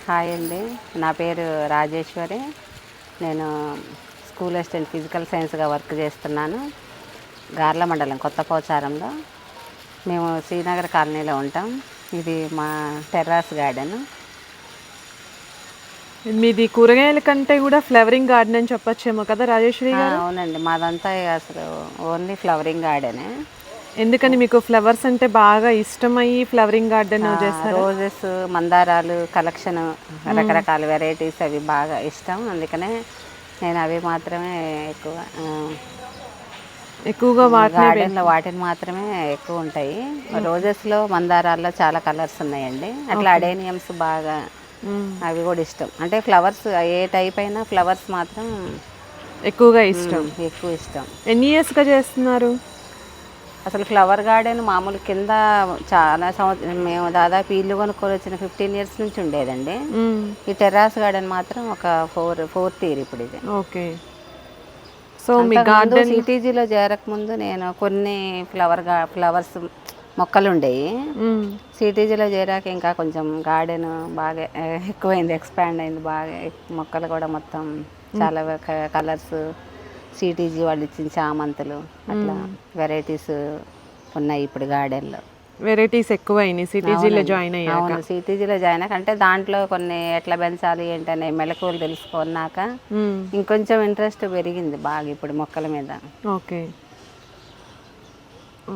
Hi అండి, నా పేరు రాజేశ్వరి. నేను స్కూల్ అసిస్టెంట్ ఫిజికల్ సైన్స్గా వర్క్ చేస్తున్నాను. గార్ల మండలం కొత్త పోచారంలో. మేము శ్రీనగర్ కాలనీలో ఉంటాం. ఇది మా టెర్రాస్ గార్డెన్. మీది కూరగాయల కంటే కూడా ఫ్లవరింగ్ గార్డెన్ అని చెప్పొచ్చేమో కదా రాజేశ్వరి గారు? అవునండి, మాదంతా అసలు ఓన్లీ ఫ్లవరింగ్ గార్డెనే. ఎందుకని మీకు ఫ్లవర్స్ అంటే బాగా ఇష్టమయ్యి ఫ్లవరింగ్ గార్డెన్ చేస్తారు? రోజెస్, మందారాలు కలెక్షన్, రకరకాల వెరైటీస్ అవి బాగా ఇష్టం. అందుకనే నేను అవి మాత్రమే ఎక్కువగా గార్డెన్లో వాటిని మాత్రమే ఎక్కువ ఉంటాయి. రోజెస్లో, మందారాల్లో చాలా కలర్స్ ఉన్నాయండి. అట్లా అడేనియమ్స్ బాగా, అవి కూడా ఇష్టం. అంటే ఫ్లవర్స్ ఏ టైప్ అయినా ఫ్లవర్స్ మాత్రం ఎక్కువగా ఇష్టం. ఎక్కువ ఇష్టం. ఎన్ని ఇయర్స్గా చేస్తున్నారు? అసలు ఫ్లవర్ గార్డెన్ మామూలు కింద చాలా సంవత్సరం, మేము దాదాపు ఇల్లు కొనుక్కొని వచ్చిన 15 years నుంచి ఉండేదండి. ఈ టెర్రాస్ గార్డెన్ మాత్రం ఒక ఫోర్త్ ఇయర్ ఇప్పుడు ఇది. ఓకే. సో మీ గార్డెన్ సిటీజీలో చేరకముందు నేను కొన్ని ఫ్లవర్స్ మొక్కలు ఉండేవి. సిటీజీలో చేరాక ఇంకా కొంచెం గార్డెన్ బాగా ఎక్కువైంది, ఎక్స్పాండ్ అయింది బాగా. మొక్కలు కూడా మొత్తం చాలా కలర్స్, సిటీజీ వాళ్ళు ఇచ్చిన చామంతులు, అట్లా వెరైటీస్ ఉన్నాయి ఇప్పుడు గార్డెన్లో. వెరైటీస్ ఎక్కువైనాయి సిటీజీలో జాయిన్ అయ్యాక. అవును, సిటీజీలో జాయిన్ అయ్యాక అంటే దాంట్లో కొన్ని ఎట్లా పెంచాలి ఏంటనే మెలకువలు తెలుసుకున్నాక ఇంకొంచెం ఇంట్రెస్ట్ పెరిగింది బాగా ఇప్పుడు మొక్కల మీద. ఓకే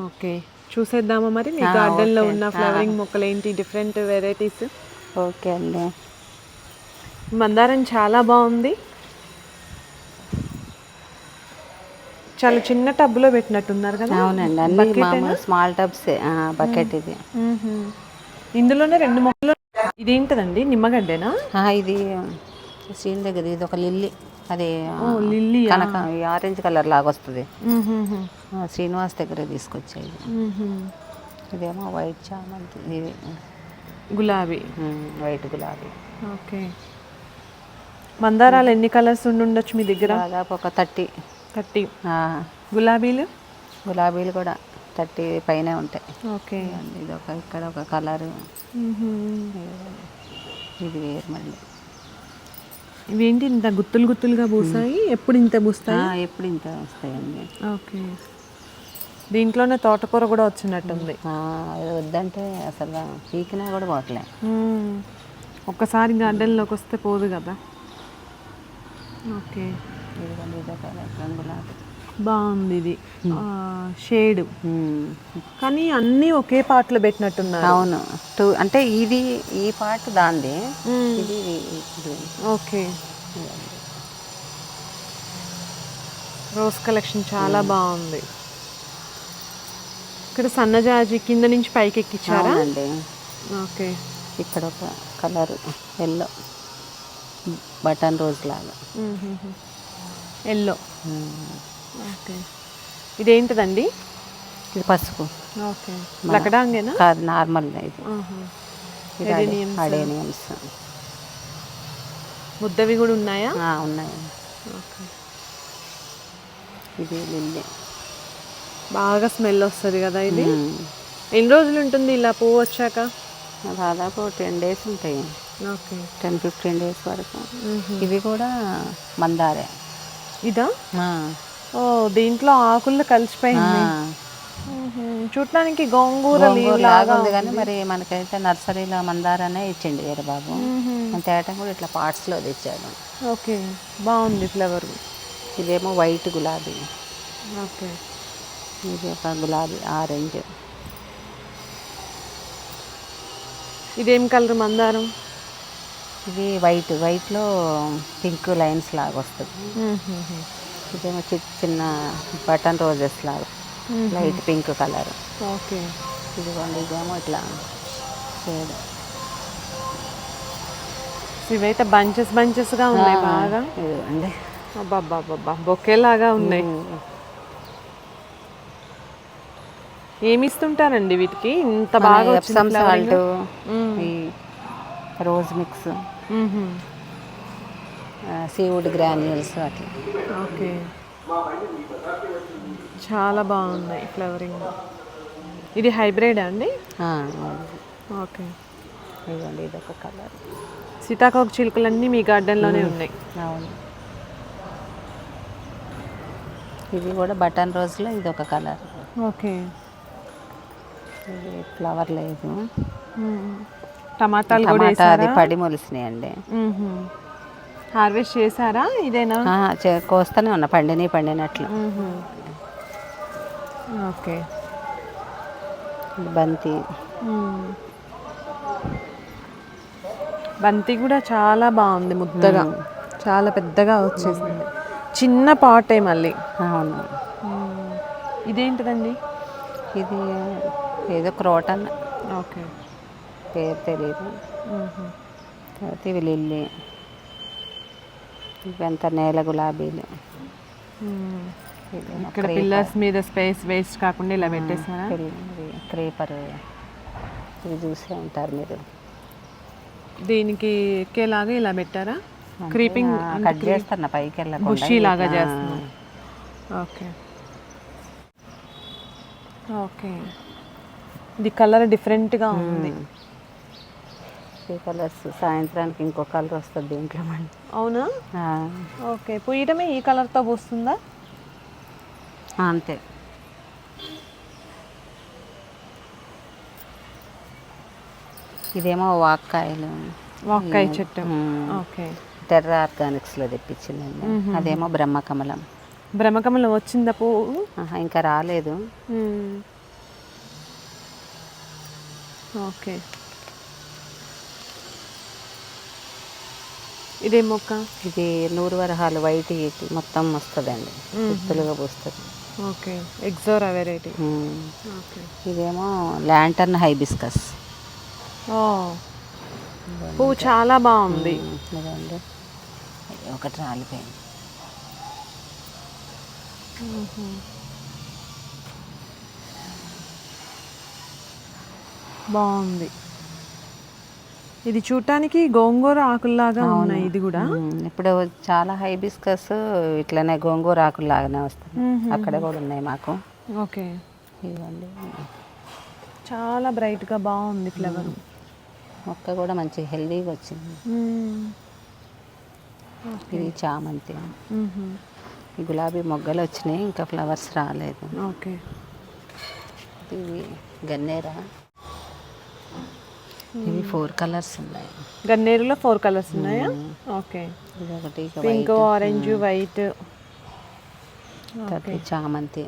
ఓకే, చూసేద్దామా మరి మీ గార్డెన్లో ఉన్న ఫ్లవరింగ్ మొక్కలు ఏంటి, డిఫరెంట్ వెరైటీస్? ఓకే అండి. మందారం చాలా బాగుంది. చాలా చిన్న టబ్లో పెట్టినట్టున్నారు కదా? అవునండి, అన్ని మామూలు స్మాల్ టబ్స్. బకెట్ ఇది. ఇందులోనే 2 మొక్కలు. ఇదేంటదండి, నిమ్మగడ్డేనా? ఇది సీన్ దగ్గర ఇది ఒక లిల్లీ. అది లిల్లీ కనక ఆరెంజ్ కలర్ లాగా వస్తుంది. శ్రీనివాస్ దగ్గర తీసుకొచ్చేది. ఇదేమో వైట్ చామంతి, ఇది గులాబీ, వైట్ గులాబీ. ఓకే. మందారాలు ఎన్ని కలర్స్ ఉండొచ్చు మీ దగ్గర? దాదాపు ఒక 30. గులాబీలు కూడా 30 పైనే ఉంటాయి. ఓకే. ఇది ఇక్కడ ఒక కలరు, ఇది వేరు. మళ్ళీ ఇవేంటి ఇంత గుత్తులు గుత్తులుగా పూసాయి? ఎప్పుడు ఇంత పూస్తాయి? ఎప్పుడు ఇంత వస్తాయండి. ఓకే. దీంట్లోనే తోటకూర కూడా వచ్చినట్టుంది. వద్దంటే అసలు పీకినా కూడా పోవట్లే. ఒక్కసారి గార్డెన్లోకి వస్తే పోదు కదా. ఓకే, బాగుంది. ఇది షేడ్, కానీ అన్నీ ఒకే పార్ట్లో పెట్టినట్టున్నారు. అవును, అంటే ఇది ఈ పార్ట్ దాంది, ఇది. ఓకే. రోజ్ కలెక్షన్ చాలా బాగుంది. ఇక్కడ సన్నజాజి కింద నుంచి పైకి ఎక్కించారా అండి? ఓకే. ఇక్కడ ఒక కలర్ ఎల్లో, బటన్ రోజ్ లాగా. ఎల్లో. ఓకే. ఇదేంటిదండి? ఇది పసుపు. ఓకే. లకడాంగేనా? కాదు, నార్మల్. ఇది అడేనియమ్స్. ముద్దవి కూడా ఉన్నాయా? ఉన్నాయి. ఓకే. ఇది లిల్లీ. బాగా స్మెల్ వస్తుంది కదా ఇది. ఎన్ని రోజులు ఉంటుంది ఇలా పువ్వు వచ్చాక? దాదాపు 10 days ఉంటాయి. ఓకే. 10-15 days వరకు. ఇవి కూడా మందారే. ఇదా? దీంట్లో ఆకుల్లో కలిసిపోయింది. చూడటానికి గోంగూర లాగా ఉంది, కానీ మరి మనకైతే నర్సరీలో మందారనే ఇచ్చిండు వేరే బాబు. తేటం కూడా ఇట్లా పార్ట్స్లో తెచ్చాడు. ఓకే, బాగుంది ఫ్లవర్. ఇదేమో వైట్ గులాబీ. ఓకే. ఇది ఒక గులాబీ ఆరెంజ్. ఇదేం కలర్ మందారం? ఇది వైట్లో పింక్ లైన్స్ లాగా వస్తుంది. ఇదేమో చిన్న బటన్ రోజెస్ లాగా, లైట్ పింక్ కలర్. ఓకే. ఇదేమో ఇట్లా షేడ్. ఇవైతే బంచెస్గా ఉన్నాయి బాగా. ఇదిగోండి. అబ్బా, బొకేలాగా ఉన్నాయి. ఏమి ఇస్తుంటారండి వీటికి ఇంత బాగా? Epsom salt, rose mix, Seawood granules అట్లా. ఓకే, చాలా బాగున్నాయి ఫ్లవరింగ్. ఇది హైబ్రిడ్ అండి? ఓకే. ఇదిగోండి ఇదొక కలర్. సీతాకోక చిలుకలన్నీ మీ గార్డెన్లోనే ఉన్నాయి. అవును. ఇది కూడా బటన్ రోజ్లో ఇదొక కలర్. ఓకే. ఇది ఫ్లవర్ లేదు. టమాటాలు కూడా టమాటా అది వేసారా? పడి మొలిసినాయండి. హార్వెస్ట్ చేశారా? ఇదేనా? కోస్తూనే ఉన్నా, పండినట్లు. ఓకే. బంతి. బంతి కూడా చాలా బాగుంది, ముద్దగా చాలా పెద్దగా వచ్చేసింది. చిన్న పాటే మళ్ళీ. అవును. ఇదేంటిదండి? ఇది ఏదో క్రోటన్. ఓకే. పేరు తెలియదు. తర్వాత ఇవి లిల్లీ. ఇవంతా నేల గులాబీలు. ఇక్కడ పిల్లర్స్ మీద స్పేస్ వేస్ట్ కాకుండా ఇలా పెట్టేసారా? క్రీపర్. ఇవి చూసే ఉంటారు మీరు. దీనికి ఎక్కేలాగా ఇలా పెట్టారా? క్రీపింగ్ కట్ చేస్తున్నా, పైకి వెళ్ళకుండా బుషీ లాగా చేస్తున్నా. ఓకే. ఓకే. ఇది కలర్ డిఫరెంట్గా ఉంది. ఈ కలర్స్ సాయంత్రానికి ఇంకో కలర్ వస్తుంది దీంట్లో మళ్ళీ. అవునా? ఓకే. పూయటమే ఈ కలర్తో పూస్తుందా? అంతే. ఇదేమో వాక్కాయ చెట్టు. ఓకే. టెర్రా ఆర్గానిక్స్లో తెప్పించిందండి. అదేమో బ్రహ్మకమలం. బ్రహ్మకమలం వచ్చిందా పువ్వు? ఇంకా రాలేదు. ఓకే. ఇదే మొక్క? ఇది నూరువరహాలు వైట్ మొత్తం వస్తుందండి, గుత్తులుగా పూస్తుంది. ఓకే. Ixora variety. ఓకే. ఇదేమో ల్యాంటర్న్ హైబిస్కస్. పువ్వు చాలా బాగుంది. ఇదండి ఒకటి రాలిపోయింది. బాగుంది. ఇది చూడటానికి గోంగూర ఆకుల్లాగా ఉన్నాయి. ఇది కూడా ఇప్పుడు చాలా హైబిస్కస్ ఇట్లనే గోంగూర ఆకుల్లాగానే వస్తుంది. అక్కడ కూడా ఉన్నాయి మాకు. ఓకే. ఇవ్వండి. చాలా బ్రైట్గా బాగుంది ఫ్లవర్. మొక్క కూడా మంచి హెల్దీగా వచ్చింది. ఇది చామంతి. ఈ గులాబీ మొగ్గలు వచ్చినాయి, ఇంకా ఫ్లవర్స్ రాలేదు. ఓకే. ఇది గన్నేరా. ఇవి 4 కలర్స్ ఉన్నాయి. గన్నేరులో 4 కలర్స్ ఉన్నాయా? ఓకే. ఇది ఒకటి పింక్, ఆరెంజ్, వైట్. చామంతి.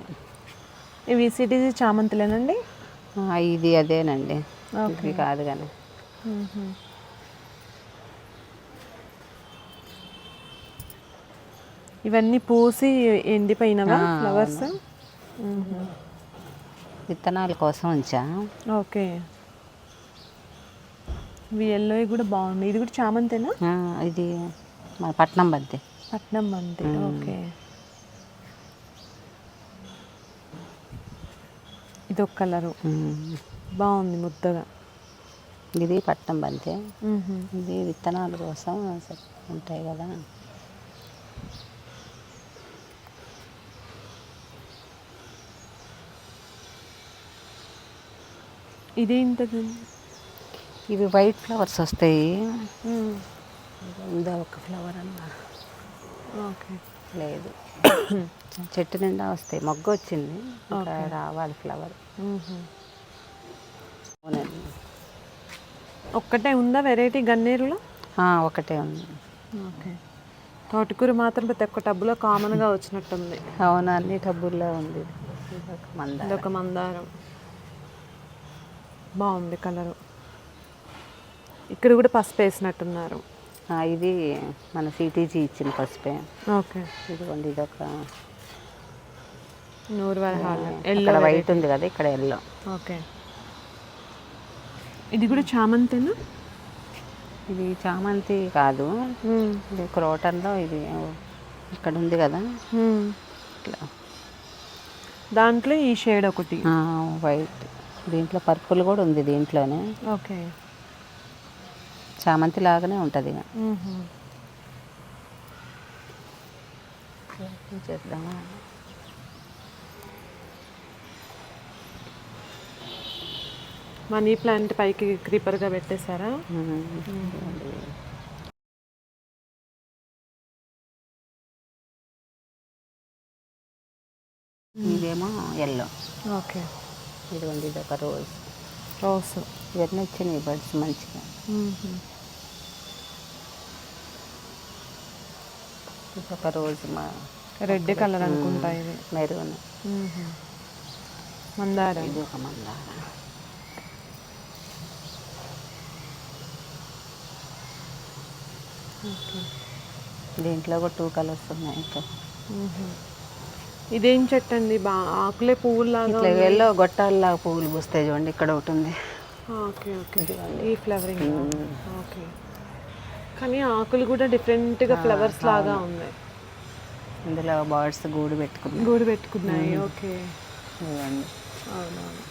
ఇవి సిటీజీ చామంతులేనండి? ఇది అదేనండి, ఇది కాదు కానీ. ఇవన్నీ పూసి ఎండిపోయినవా ఫ్లవర్స్? విత్తనాల కోసం ఉంచా. ఓకే. ఇవి ఎల్లో కూడా బాగుంది. ఇది కూడా చామంతేనా? ఇది మన పట్నం బంతి. పట్నం బంతి. ఓకే. ఇది ఒక కలరు బాగుంది, ముద్దగా. ఇది పట్నం బంతి. ఇది విత్తనాల కోసం ఉంటాయి కదా. ఇదేంటది? ఇవి వైట్ ఫ్లవర్స్ వస్తాయి. ఉందా ఒక ఫ్లవర్ అన్నా? ఓకే. లేదు, చెట్టు నిండా వస్తాయి. మొగ్గ వచ్చింది, రావాలి ఫ్లవర్. ఒక్కటే ఉందా వెరైటీ గన్నేరులో? ఒకటే ఉంది. ఓకే. తోటకూర మాత్రం ప్రతి ఒక్క టబ్బులో కామన్గా వచ్చినట్టుంది. అవును, అన్ని టబ్బుల్లో ఉంది. ఇదొక మందారం. బాగుంది కలరు. ఇక్కడ కూడా పసుపు వేసినట్టున్నారు. ఇది మన సిటీజీ ఇచ్చిన పసుపే. ఓకే. ఇదిగోండి, ఇదొక నూరువరహాలు. ఎల్లో వైట్ ఉంది కదా, ఇక్కడ ఎల్లో. ఓకే. ఇది కూడా చామంతేనా? ఇది చామంతి కాదు, ఇది క్రోటన్లో. ఇది ఇక్కడ ఉంది కదా, ఇట్లా దాంట్లో ఈ షేడ్ ఒకటి వైట్. దీంట్లో పర్పుల్ కూడా ఉంది దీంట్లోనే. ఓకే. చామంతి లాగానే ఉంటుంది. చేద్దామా? మనీ ప్లాంట్ పైకి క్రీపర్గా పెట్టేశారా? ఇదేమో ఎల్లో. ఓకే. ఇదిగోండి ఇది ఒక రోజ్. రోస్ ఇవన్నీ వచ్చినాయి బర్డ్స్ మంచిగా. ఇది ఒక రోజ్ రెడ్ కలర్ అనుకుంటా ఇది. మెరూన్. మందార. ఇది ఒక మందార. దీంట్లో కూడా 2 కలర్స్ ఉన్నాయి ఇంకా. ఇదేం చెట్టు అండి? ఆకులే పువ్వులాగా ఇట్లా ఎల్లో గొట్టాలలాగా పువ్వులు పూస్తాయి చూడండి. ఇక్కడ ఒకటి ఉంది. Okay okay. ఈ ఫ్లవరింగ్. ఓకే. కానీ ఆకులు కూడా డిఫరెంట్గా ఫ్లవర్స్ లాగా ఉన్నాయి. ఇందులో బర్డ్స్ గూడు పెట్టుకున్నాయి. ఓకే. ఇవ్వండి. అవునవును.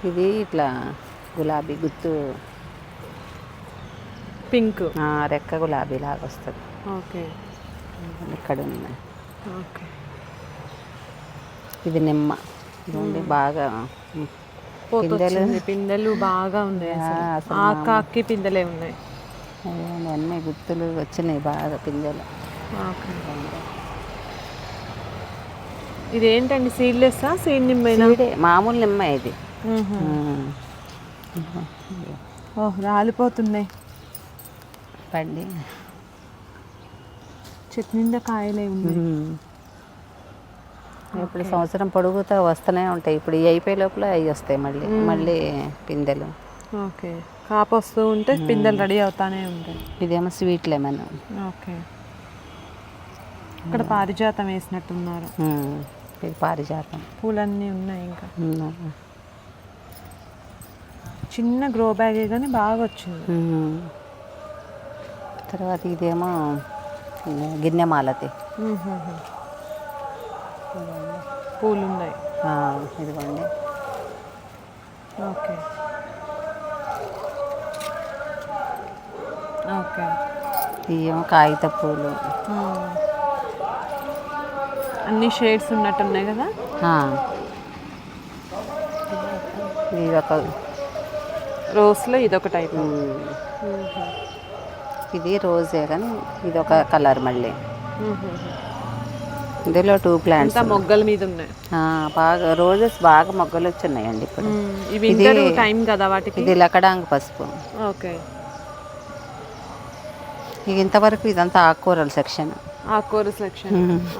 ఇది ఇట్లా గులాబీ గుత్తు పింక్ రెక్క గులాబీ లాగా వస్తుంది. ఓకే. ఇక్కడ ఉన్నాయి. ఓకే. ఇది నిమ్మ. ఇదిగోండి బాగా పిందెలు బాగా ఉన్నాయి. ఆకాకి పిందెలే ఉన్నాయి. అన్నీ గుత్తులు వచ్చినాయి బాగా పిందెలు. ఇదేంటండి? సీడ్లెస్సా? సీడ్ నిమ్మైనా? మామూలు నిమ్మ ఇది. రాలిపోతున్నాయి పండి. చెట్టు నిండా కాయలే ఉన్నాయి. ఇప్పుడు సంవత్సరం పొడుగుతా వస్తూనే ఉంటాయి. ఇప్పుడు ఇవి అయిపోయే లోపల అవి వస్తాయి మళ్ళీ పిందెలు. ఓకే. కాపు వస్తూ ఉంటే పిందెలు రెడీ అవుతానే ఉంటాయి. ఇదేమో స్వీట్ లెమన్. ఓకే. ఇక్కడ పారిజాతం వేసినట్టున్నారు. ఇది పారిజాతం. పూలన్నీ ఉన్నాయి. ఇంకా చిన్న గ్రో బ్యాగే కానీ బాగా వచ్చింది. తర్వాత ఇదేమో గిన్నె మాలతి. పూలు ఉన్నాయి. ఇదిగోండి. ఓకే. ఓకే. ఇవేమో కాగిత పూలు. అన్ని షేడ్స్ ఉన్నట్టున్నాయి కదా. ఇది ఒక రోజ్లో ఇదొక టైప్. ఇది రోజే కానీ ఇది ఒక కలర్ మళ్ళీ. ఇందులో 2 ప్లాంట్స్ మొగ్గల మీద ఉన్నాయి. బాగా రోజెస్ బాగా మొగ్గలు వచ్చున్నాయండి ఇప్పుడు. ఇది టైం కదా వాటికి. ఇది లకడాంగ్ పసుపు. ఓకే. ఇక ఇంతవరకు ఇదంతా ఆకుకూరల సెక్షన్.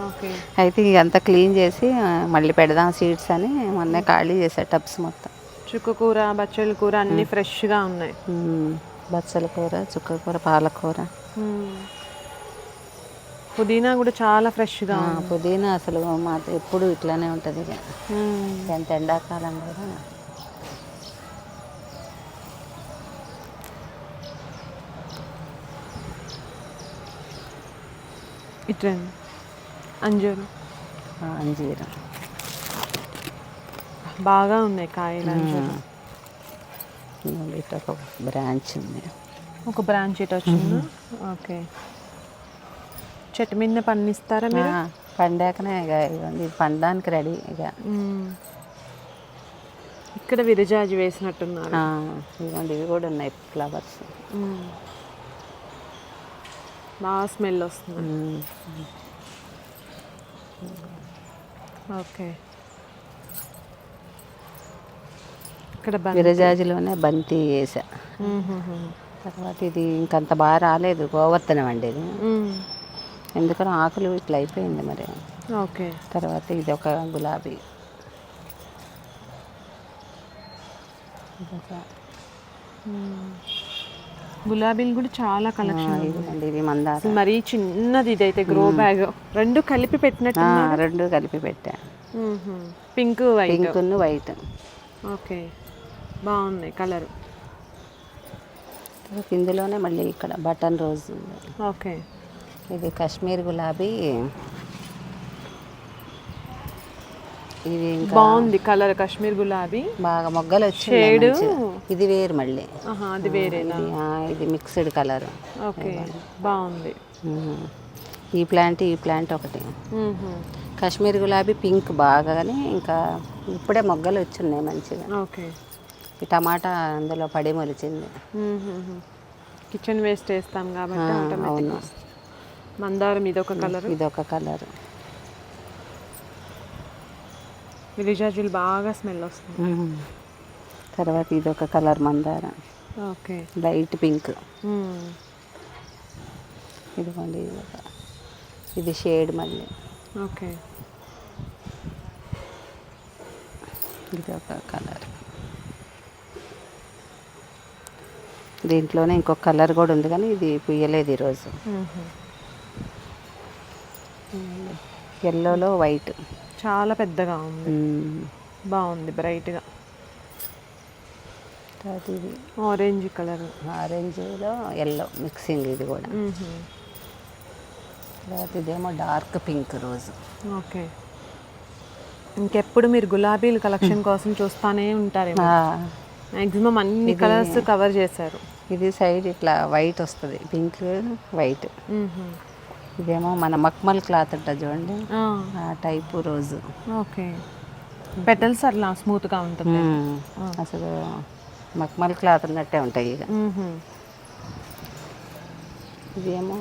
ఓకే. అయితే ఇదంతా క్లీన్ చేసి మళ్ళీ పెడదాం సీడ్స్ అని మొన్నే ఖాళీ చేసా టబ్స్ మొత్తం. చుక్కకూర, బచ్చల కూర అన్నీ ఫ్రెష్గా ఉన్నాయి. బచ్చల కూర, చుక్కకూర, పాలకూర. పుదీనా కూడా చాలా ఫ్రెష్గా. పుదీనా అసలు ఎప్పుడు ఇట్లానే ఉంటుంది. ఎంత ఎండాకాలం కూడా. ఇట్లండి అంజూరం. అంజీరం బాగా ఉన్నాయి కాయలు. అంజూరం ఇటు ఒక బ్రాంచ్ ఉంది. ఒక బ్రాంచ్ ఇటు వచ్చింది. ఓకే. చెట్టు మీద పండిస్తారా మీరు? పండాకనే ఇక ఇది పండడానికి రెడీ. ఇక ఇక్కడ విరజాజి వేసినట్టున్నారు. ఇదిగోండి ఇవి కూడా ఉన్నాయి ఫ్లవర్స్. బాగా స్మెల్ వస్తుంది. ఓకే. ఇక్కడ విరజాజిలోనే బంతి వేసా. తర్వాత ఇది ఇంకంత బాగా రాలేదు, గోవర్ధనం అండి ఇది. ఎందుకని ఆకులు ఇట్లా అయిపోయింది మరి. ఓకే. తర్వాత ఇది ఒక గులాబీ. గులాబీలు కూడా చాలా కలెక్షన్. ఇది మందార. మరీ చిన్నది ఇదైతే గ్రో బ్యాగ్. రెండు కలిపి పెట్టినట్టు. రెండు కలిపి పెట్టా. Pink white. ఓకే. బాగున్నాయి కలర్. ఇందులోనే మళ్ళీ ఇక్కడ బటన్ రోజ్ ఉంది. ఓకే. ఇది కాశ్మీర్ గులాబీ. ఇది బాగుంది కలర్. కాశ్మీర్ గులాబీ బాగా మొగ్గలు వచ్చాయి. ఇది వేరు మళ్ళీ. అది వేరేనా? ఇది మిక్స్డ్ కలర్. ఓకే. బాగుంది. ఈ ప్లాంట్ ఒకటి. కాశ్మీర్ గులాబీ పింక్ బాగానే, ఇంకా ఇప్పుడే మొగ్గలు వచ్చున్నాయి మంచిగా. ఓకే. ఈ టమాటా అందులో పడి మొలిచింది. కిచెన్ వేస్ట్ వేస్తాం కాబట్టి అవును. ఆటోమేటిక్. మందారం ఇదొక కలర్. ఇదొక కలర్. విలిజాజులు బాగా స్మెల్ వస్తుంది. తర్వాత ఇదొక కలర్ మందార. ఓకే. Light pink. ఇదిగోండి ఇది షేడ్ మళ్ళీ. ఓకే. ఇది ఒక కలర్. దీంట్లోనే ఇంకొక కలర్ కూడా ఉంది కానీ ఇది పుయ్యలేదు ఈరోజు. ఎల్లోలో వైట్. చాలా పెద్దగా ఉంది. బాగుంది బ్రైట్గా. ఇది ఆరెంజ్ కలర్. ఆరెంజ్లో ఎల్లో మిక్సింగ్ ఇది కూడా. తర్వాత ఇదేమో డార్క్ పింక్ రోజు. ఓకే. ఇంకెప్పుడు మీరు గులాబీల కలెక్షన్ కోసం చూస్తూనే ఉంటారు. మ్యాక్సిమం అన్ని కలర్స్ కవర్ చేశారు. ఇది సైడ్ ఇట్లా వైట్ వస్తుంది, పింక్ వైట్. ఇదేమో మన మక్మల్ క్లాత్ ఉంటుంది చూడండి, ఆ టైపు రోజు. ఓకే. పెటల్స్ అట్లా స్మూత్గా ఉంటుంది. అసలు మక్మల్ క్లాత్ ఉన్నట్టే ఉంటాయి ఇక. ఇదేమో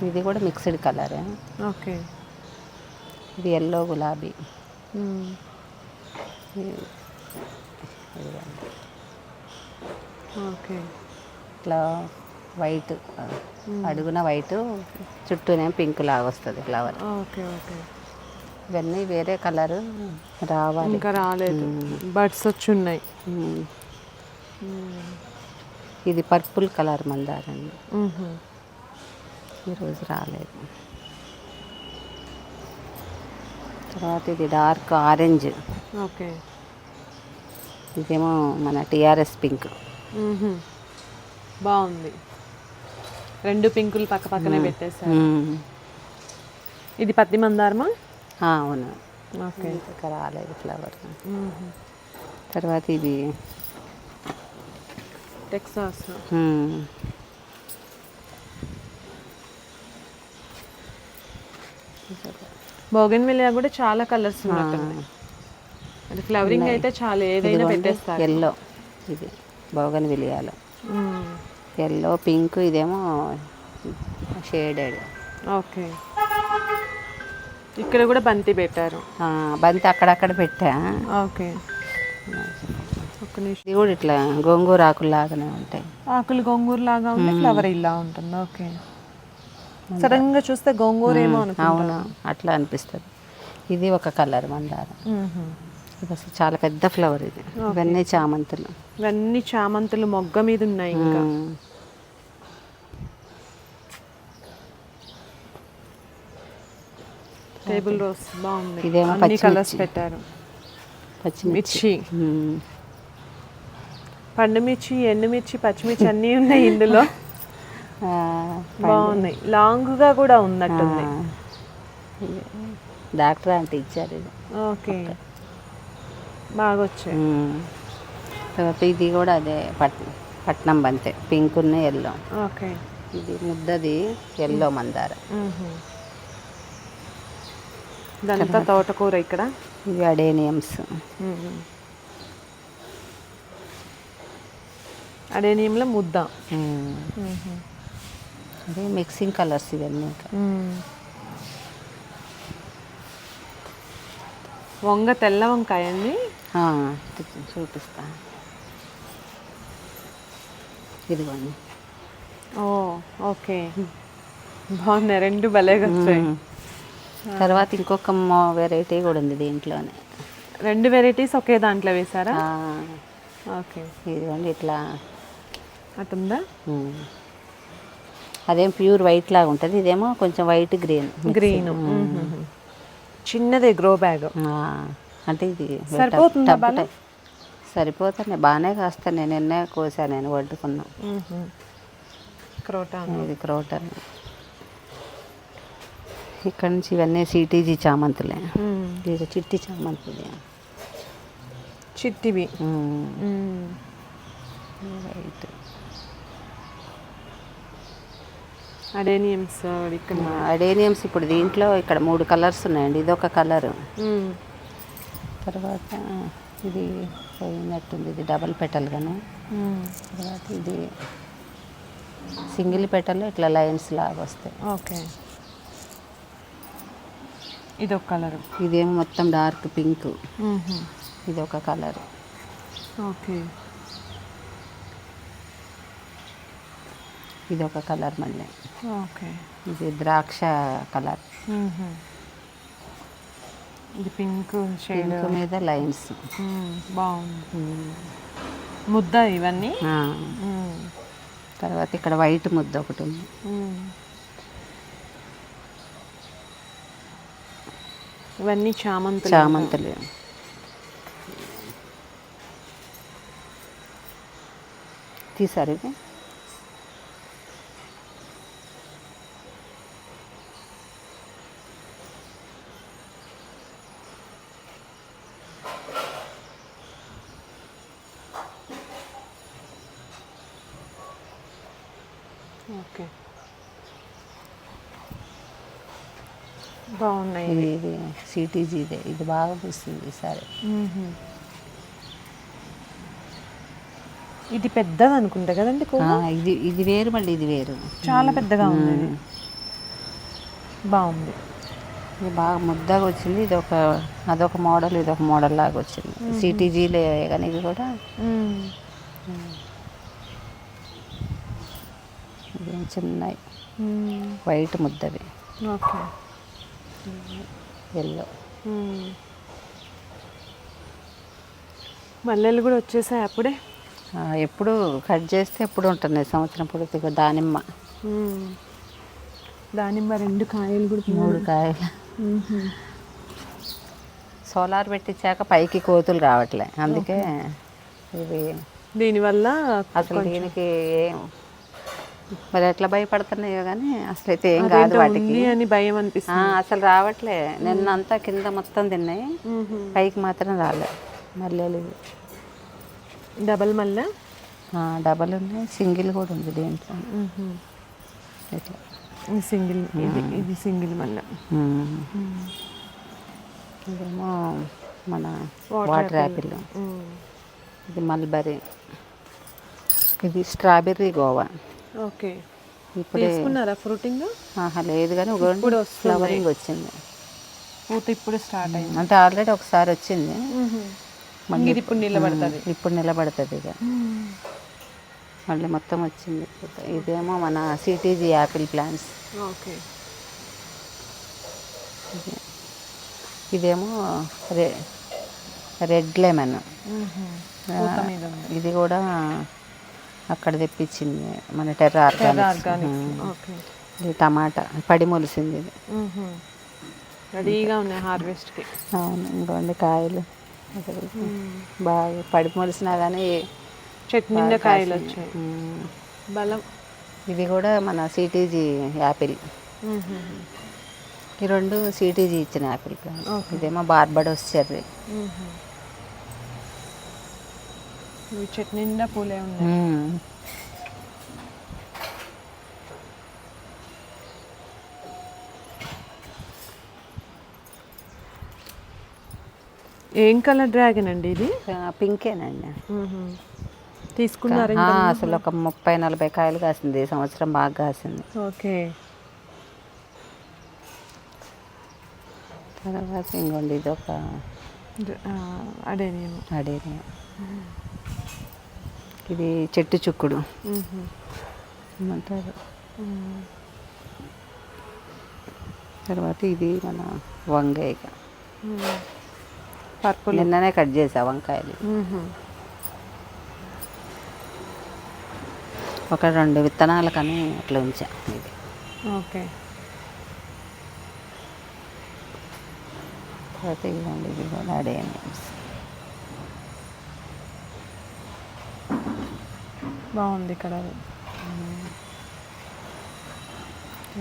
ఇది కూడా మిక్స్డ్ కలరే. ఓకే. ఇది ఎల్లో గులాబీ. ఓకే. ఇట్లా వైట్ అడుగున వైట్, చుట్టూనే పింక్ లాగా వస్తుంది ఫ్లవర్. ఓకే. ఓకే. ఇవన్నీ వేరే కలర్ రావాలి, ఇంకా రాలేదు. బడ్స్ వచ్చి ఉన్నాయి. ఇది పర్పుల్ కలర్ మందారండి, ఈరోజు రాలేదు. తర్వాత ఇది డార్క్ ఆరెంజ్. ఓకే. ఇదేమో మన టిఆర్ఎస్ పింక్. బాగుంది. రెండు పింకులు పక్క పక్కనే పెట్టేశారు. ఇది పత్తి మందారమా? అవును. ఓకే. ఇంకా రాలేదు ఫ్లవర్. తర్వాత ఇది టెక్సాస్. బోగన్విలియా కూడా చాలా కలర్స్ ఉన్నాయి. అది ఫ్లవరింగ్ అయితే చాలా ఏదైనా పెట్టేస్తారు. ఎల్లో, ఇది బోగన్విలియాలో ఎల్లో పింక్, ఇదేమో షేడెడ్. ఓకే. ఇక్కడ కూడా బంతి పెట్టారు. బంతి అక్కడక్కడ పెట్టా. ఓకే. ఒక్క నిమిషం. ఇది కూడా ఇట్లా గోంగూర ఆకుల్లాగానే ఉంటాయి. ఆకులు గోంగూర లాగా ఉంది, ఫ్లవర్ ఇలా ఉంటుంది. ఓకే. సడన్గా చూస్తే గోంగూర ఏమో అనుకుంటా. అవును, అట్లా అనిపిస్తుంది. ఇది ఒక కలర్ మందారం. ఇది అసలు చాలా పెద్ద ఫ్లవర్ ఇది. ఇవన్నీ చామంతులు. ఇవన్నీ చామంతులు మొగ్గ మీద ఉన్నాయి. ఇంకా టేబుల్ రోజ్ బాగుంది. ఇదేమో అన్ని కలర్స్ పెట్టారు. పచ్చిమిర్చి, పండుమిర్చి, ఎండుమిర్చి, పచ్చిమిర్చి అన్నీ ఉన్నాయి ఇందులో. బాగున్నాయి. లాంగ్గా కూడా ఉన్నట్టుంది. డాక్టర్ అంటే ఇచ్చారు ఇది. ఓకే. బాగా వచ్చాయి. తర్వాత ఇది కూడా అదే పట్నం బంతే, పింక్ ఉన్న ఎల్లో. ఓకే. ఇది ముద్దది ఎల్లో మందార. ఇదంతా తోటకూర. ఇక్కడ ఇవి అడేనియమ్స్. అడేనియంలో ముద్ద. అదే మిక్సింగ్ కలర్స్ ఇవన్నీ. తెల్ల వంకాయ అండి. చూపిస్తా, ఇదిగోండి. ఓకే. బాగున్నాయి, రెండు భలేగా వచ్చాయి. తర్వాత ఇంకొక వెరైటీ కూడా ఉంది దీంట్లోనే. రెండు వెరైటీస్ ఒకే దాంట్లో వేసారా? ఓకే. ఇదిగోండి ఇట్లా అటుందా. అదేం ప్యూర్ వైట్ లాగా ఉంటుంది, ఇదేమో కొంచెం వైట్ గ్రీన్. చిన్నదే గ్రో బ్యాగ్. అంటే ఇది సరిపోతుందా? సరిపోతాయి, బాగానే కాస్తాను. నేను ఎన్నే కోసాను, నేను వండుకున్నాను. క్రోటాన్. ఇది క్రోటన్. ఇక్కడ నుంచి ఇవన్నీ సిటీజీ చామంతులే. ఇది చిట్టి చామంతులే, చిట్టివి. వైట్. అడేనియమ్స్ ఇక్కడ. అడేనియమ్స్ ఇప్పుడు దీంట్లో ఇక్కడ 3 కలర్స్ ఉన్నాయండి. ఇదొక కలరు. తర్వాత ఇది పోయినట్టుంది, ఇది డబల్ పెటల్ గాను. తర్వాత ఇది సింగిల్ పెటల్ ఇట్లా లైన్స్ లాగా వస్తాయి. ఓకే, ఇది ఒక కలర్. ఇదేమో మొత్తం డార్క్ పింక్. ఇది ఒక కలర్. ఓకే, ఇది ఒక కలర్ మళ్ళీ. ఓకే, ఇది ద్రాక్ష కలర్. ఇది పింక్ షేడ్ పింక్ మీద లైన్స్. బాగుంది. ముద్ద ఇవన్నీ. తర్వాత ఇక్కడ వైట్ ముద్ద ఒకటి ఉంది. ఇవన్నీ చామంతులు. చామంతులు. తీసారు ఇది. ఓకే, బాగున్నాయి. ఇది సిటీజీదే. ఇది బాగా పూస్తుంది ఈసారి. ఇది పెద్దది అనుకుంటా కదండి. ఇది ఇది వేరు, మళ్ళీ ఇది వేరు. చాలా పెద్దగా ఉంది. బాగుంది. ఇది బాగా ముద్దగా వచ్చింది. ఇది ఒక అదొక మోడల్, ఇది ఒక మోడల్ లాగా వచ్చింది. సిటీజీలే కానీ ఇది కూడా. ఇదేం చిన్నవి వైట్ ముద్దవి. Okay, yellow. మల్లెలు కూడా వచ్చేసాయి అప్పుడే. ఎప్పుడు కట్ చేస్తే ఎప్పుడు ఉంటున్నాయి సంవత్సరం పొడుగు. దానిమ్మ. దానిమ్మ 2 కాయలు కూడా. 3 కాయలు. సోలార్ పెట్టించాక పైకి కోతులు రావట్లే, అందుకే ఇది. దీనివల్ల అసలు దీనికి మరి ఎట్లా భయపడుతున్నాయో కానీ అసలు అయితే ఏం కాదు వాటికి అని భయం అనిపిస్తుంది. అసలు రావట్లే. నిన్నంతా కింద మొత్తం తిన్నాయి, పైకి మాత్రం రాలే. మల్లెలు డబల్ మల్లె. డబల్ ఉన్నాయి, సింగిల్ కూడా ఉంది దీంట్లో. ఇట్లా సింగిల్. ఇది సింగిల్ మల్లె. ఇదేమో మన వాటర్ యాపిల్. ఇది మల్బరీ. ఇది స్ట్రాబెర్రీ గోవా. ఓకే, ఇప్పుడు తీసుకున్నారా ఫ్రూటింగ్? లేదు కానీ ఇప్పుడు ఫ్లవరింగ్ వచ్చింది. పూత ఇప్పుడు స్టార్ట్ అయింది. అంటే ఆల్రెడీ ఒకసారి వచ్చింది, మళ్ళీ ఇప్పుడు నిలబడుతుంది. ఇప్పుడు నిలబడుతుంది ఇక. మళ్ళీ మొత్తం వచ్చింది పూత. ఇదేమో మన సిటీజీ యాపిల్ ప్లాంట్స్. ఓకే, ఇదేమో రెడ్ లెమన్. ఇది కూడా అక్కడ తెప్పించింది మన టెర్రా ఆర్గానిక్స్. ఇది టమాటా పడి మొలిసింది. ఇది రెడీగా ఉన్నాయి హార్వెస్ట్కి. అవును, ఇంకోండి కాయలు బాగా పడి మొలిసినా కానీ చెట్టు నిండా కాయలు వచ్చాయి. బలం. ఇది కూడా మన సిటీజీ యాపిల్. ఈ 2 సిటీజీ ఇచ్చిన యాపిల్ ప్లాంట్. ఇదేమో బార్బడోస్ చెర్రీ. చెట్టు నిండా పూలే ఉన్నాయి. ఏం కలర్ డ్రాగన్ అండి ఇది? పింకేనండి. తీసుకున్నారు. అసలు ఒక 30-40 కాయలు కాసింది ఈ సంవత్సరం, బాగా కాసింది. ఓకే, తర్వాత ఇంకోండి ఇది ఒక అడేనియం. ఇది చెట్టు చుక్కుడు ఏమంటారు. తర్వాత ఇది మన వంకాయ. పర్పుల్. నిన్ననే కట్ చేసా వంకాయలు. ఒక 2 విత్తనాలు కానీ అట్లా ఉంచా. ఇది ఓకే. తర్వాత ఇవ్వండి, ఇది కూడా అడేనియమ్స్. బాగుంది కలర్.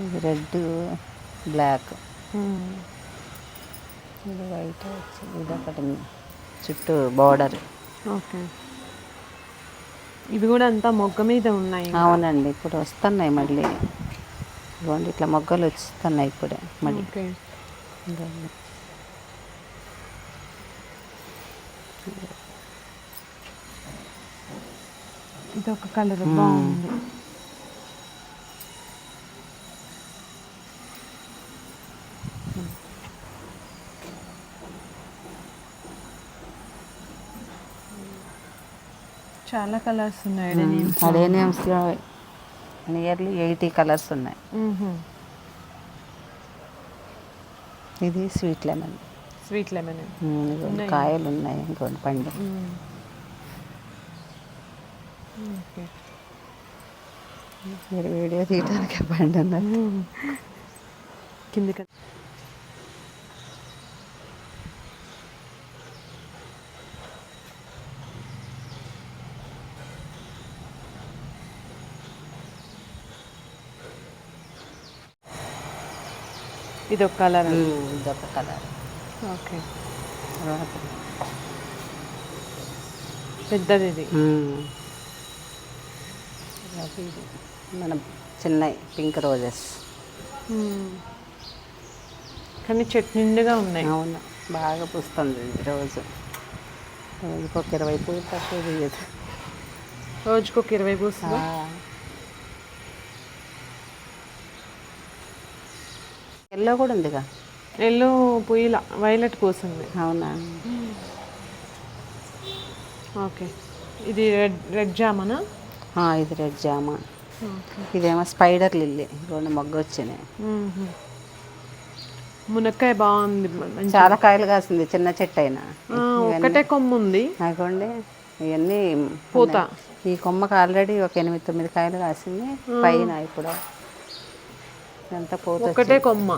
ఇది రెడ్ బ్లాక్. ఇది వైట్ వచ్చింది. ఇది ఒకటి చుట్టూ బార్డర్. ఓకే, ఇవి కూడా అంతా మొగ్గ మీద ఉన్నాయి. అవునండి, ఇప్పుడు వస్తున్నాయి మళ్ళీ. ఇదిగోండి ఇట్లా మొగ్గలు వస్తున్నాయి ఇప్పుడే మళ్ళీ. ఓకే. ఇదిగోండి. ఇది ఒక కలర్ బాగుంది. చాలా కలర్స్ ఉన్నాయి. అడేనియమ్స్లో నియర్లీ 80 కలర్స్ ఉన్నాయి. ఇది స్వీట్ లెమన్. Sweet lemon. కాయలు ఉన్నాయి ఇంకోటి పండు. ఓకే. మీరు వీడియో తీయడానికి పండు ఉన్నారు. కిందికి ఇది ఒక కలర్. ఇదొక కలర్. ఓకే. తర్వాత పెద్దది ఇది. ఇది మన చిన్న పింక్ రోజెస్. కానీ చెట్టు నిండుగా ఉన్నాయి. అవును, బాగా పూస్తుంది ఇది రోజు. రోజుకి ఒక 20 పూలు తక్కువ తీయదు. రోజుకు ఒక 20 పూస్తుంది. ఎల్లో కూడా ఉందిగా. ఎల్లో పూల వైలెట్ పూసింది. అవునా. ఓకే. ఇది రెడ్ జామనా? ఇది రెడ్ జామ. ఇదేమో స్పైడర్ లిల్లీ. 2 మొగ్గ వచ్చినాయి. మునక్కాయ బాగుంది. చాలా కాయలు కాసింది, చిన్న చెట్టు అయినా. ఒకటే కొమ్మ ఉంది. అదిగోండి ఇవన్నీ పూత. ఈ కొమ్మకు ఆల్రెడీ ఒక 8-9 కాయలు కాసింది పైన. ఇప్పుడు ఎంత పూత. ఒకటే కొమ్మ.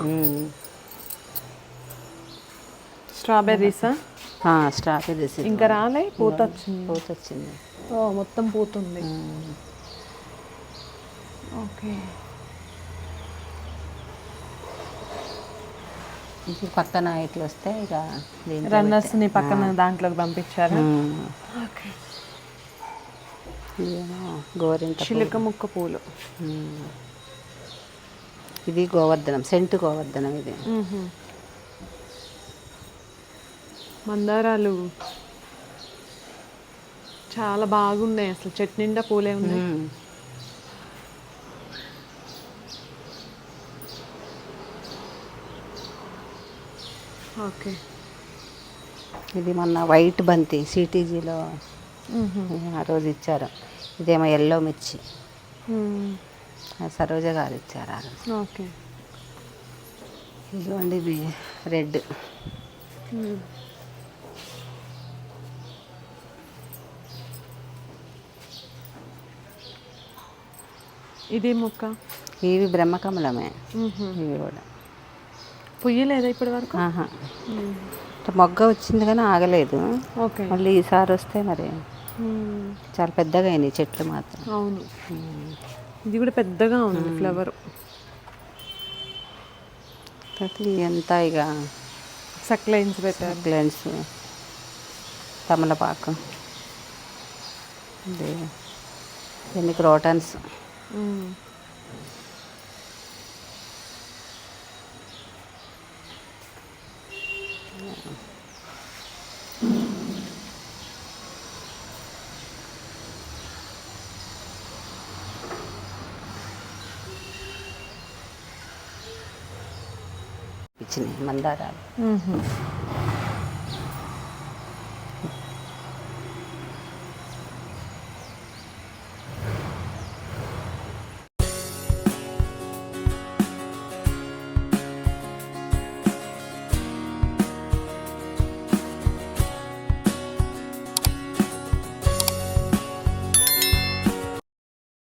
స్ట్రాబెర్రీసా? స్ట్రాబెర్రీస్. ఇంకా రాలే, పూత వచ్చింది. పూత వచ్చింది. మొత్తం పూతుంది. ఓకే. ఇది పక్కన ఇట్లా వస్తే ఇక రన్నర్స్ని పక్కన దాంట్లోకి పంపించారు. ఓకే. గోరింట చిలుక ముక్క పూలు. ఇది గోవర్ధనం, సెంటు గోవర్ధనం. ఇది మందారాలు చాలా బాగున్నాయి. అసలు చెట్టు నిండా పూలే ఉన్నాయి. ఓకే. ఇది మొన్న వైట్ బంతి సిటీజీలో ఆ రోజు ఇచ్చారు. ఇదేమో ఎల్లో మిర్చి. సరోజ గారు ఇచ్చారు ఆ రోజు. ఓకే. ఇదిగోండి ఇది రెడ్. ఇది మొక్క. ఇవి బ్రహ్మకమలమే. ఇవి కూడా పుయ్యలేదా ఇప్పటి వరకు? మొగ్గ వచ్చింది కానీ ఆగలేదు. ఓకే. మళ్ళీ ఈసారి వస్తే మరి చాలా పెద్దగా అయినాయి చెట్లు మాత్రం. అవును, ఇది కూడా పెద్దగా ఉంది ఫ్లవర్. ఎంత ఇక సక్లైన్స్ పెట్టారు. సక్లెంట్స్, తమలపాకు, ఎన్ని క్రోటన్స్. ఇచ్చినాయి మందారాలు.